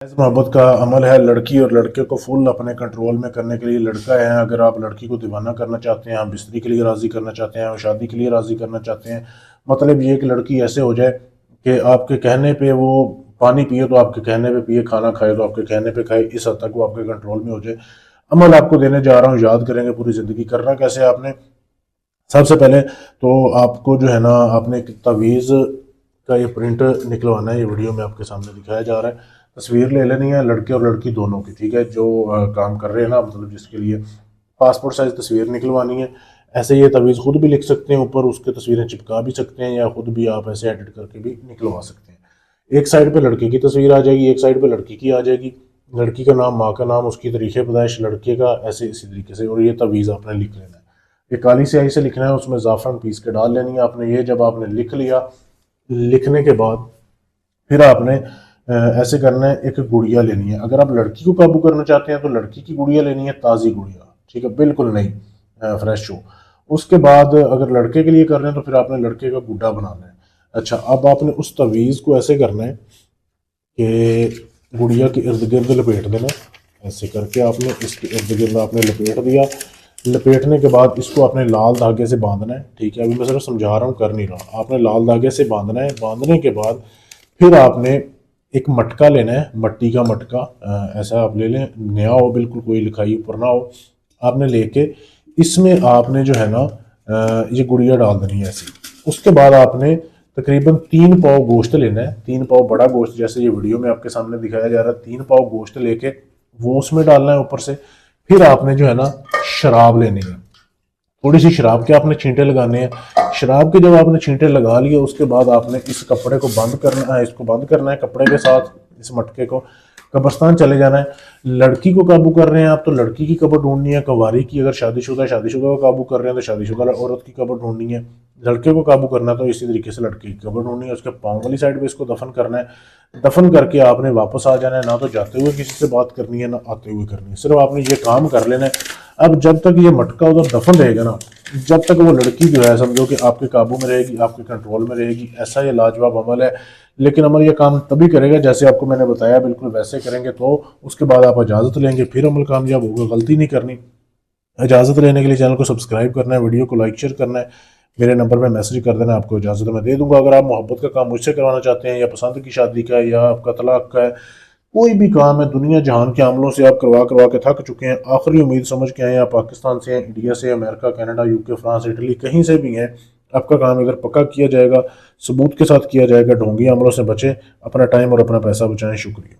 इस मोहब्बत का अमल है लड़की और लड़के को फुल अपने कंट्रोल में करने के लिए। लड़का है, अगर आप लड़की को दीवाना करना चाहते हैं, आप बिस्तरी के लिए राज़ी करना चाहते हैं, आप शादी के लिए राज़ी करना चाहते हैं, मतलब ये कि लड़की ऐसे हो जाए कि आपके कहने पे वो पानी पिए तो आपके कहने पे पिए, खाना खाए तो आपके कहने पे खाए, इस हद तक वो आपके कंट्रोल में हो जाए। अमल आपको देने जा रहा हूँ, याद करेंगे पूरी ज़िंदगी। करना कैसे आपने, सबसे पहले तो आपको जो है ना, आपने एक तवीज़ का ये प्रिंट निकलवाना है। ये वीडियो में आपके सामने दिखाया जा रहा है। तस्वीर ले लेनी है लड़के और लड़की दोनों की, ठीक है। जो काम कर रहे हैं ना, मतलब जिसके लिए पासपोर्ट साइज तस्वीर निकलवानी है। ऐसे ये तवीज़ खुद भी लिख सकते हैं ऊपर, उसके तस्वीरें चिपका भी सकते हैं, या खुद भी आप ऐसे एडिट करके भी निकलवा सकते हैं। एक साइड पे लड़के की तस्वीर आ जाएगी, एक साइड पे लड़की की आ जाएगी। लड़की का नाम, माँ का नाम, उसकी तरीके पैदाइश, लड़के का, ऐसे इसी तरीके से। और ये तवीज़ आपने लिख लेना है। ये काली स्याही से लिखना है, उसमें ज़ाफ़रान पीस के डाल लेनी है आपने। ये जब आपने लिख लिया, लिखने के बाद फिर आपने ऐसे करना है, एक गुड़िया लेनी है। अगर आप लड़की को काबू करना चाहते हैं तो लड़की की गुड़िया लेनी है, ताज़ी गुड़िया, ठीक है, बिल्कुल नहीं फ्रेश हो। उसके बाद अगर लड़के के लिए कर रहे हैं तो फिर आपने लड़के का गुड्डा बनाना है। अच्छा, अब आपने उस तवीज़ को ऐसे करना है कि गुड़िया के इर्द गिर्द लपेट देना। ऐसे करके आपने इसके इर्द गिर्द आपने लपेट दिया। लपेटने के बाद इसको आपने लाल धागे से बांधना है, ठीक है। अभी मैं सिर्फ समझा रहा हूँ, कर नहीं रहा। आपने लाल धागे से बांधना है। बांधने के बाद फिर आपने एक मटका लेना है, मट्टी का मटका। ऐसा आप ले लें, नया हो बिल्कुल, कोई लिखाई ऊपर ना हो। आपने लेके इसमें आपने जो है ना ये गुड़िया डाल देनी है ऐसी। उसके बाद आपने तकरीबन 3 पाव गोश्त लेना है। 3 पाव बड़ा गोश्त, जैसे ये वीडियो में आपके सामने दिखाया जा रहा है। 3 पाव गोश्त लेके वो उसमें डालना है ऊपर से। फिर आपने जो है ना शराब लेनी है, थोड़ी सी शराब के आपने छींटे लगाने हैं। शराब के जब आपने छींटे लगा लिए, उसके बाद आपने इस कपड़े को बंद करना है, इसको बंद करना है कपड़े के साथ, इस मटके को। कब्रस्तान चले जाना है। लड़की को काबू कर रहे हैं आप तो लड़की की कब्र ढूंढनी है, कुंवारी की। अगर शादीशुदा है, शादीशुदा को काबू कर रहे हैं तो शादीशुदा औरत की कब्र ढूंढनी है। लड़के को काबू करना है तो इसी तरीके से लड़के की कब्र ढूंढनी है। उसके पाँव वाली साइड पे इसको दफन करना है। दफन करके आपने वापस आ जाना है। ना तो जाते हुए किसी से बात करनी है, ना आते हुए करनी है, सिर्फ आपने ये काम कर लेना है। अब जब तक ये मटका उधर दफन रहेगा ना, जब तक वो लड़की जो है, समझो कि आपके काबू में रहेगी, आपके कंट्रोल में रहेगी। ऐसा ये लाजवाब अमल है। लेकिन अमल ये काम तभी करेगा जैसे आपको मैंने बताया, बिल्कुल वैसे करेंगे तो उसके बाद आप इजाज़त लेंगे, फिर अमल कामयाब होगा। गलती नहीं करनी। इजाज़त लेने के लिए चैनल को सब्सक्राइब करना है, वीडियो को लाइक शेयर करना है, मेरे नंबर पे मैसेज कर देना, आपको इजाज़त मैं दे दूंगा। अगर आप मोहब्बत का काम मुझसे करवाना चाहते हैं, या पसंद की शादी का है, या आपका तलाक का है, कोई भी काम है, दुनिया जहान के अमलों से आप करवा करवा के थक चुके हैं, आखिरी उम्मीद समझ के आए हैं, आप पाकिस्तान से हैं, इंडिया से, America, Canada, UK, France, Italy, कहीं से भी हैं, आपका काम अगर पक्का किया जाएगा, सबूत के साथ किया जाएगा, ढोंगी अमलों से बचें, अपना टाइम और अपना पैसा बचाएं। शुक्रिया।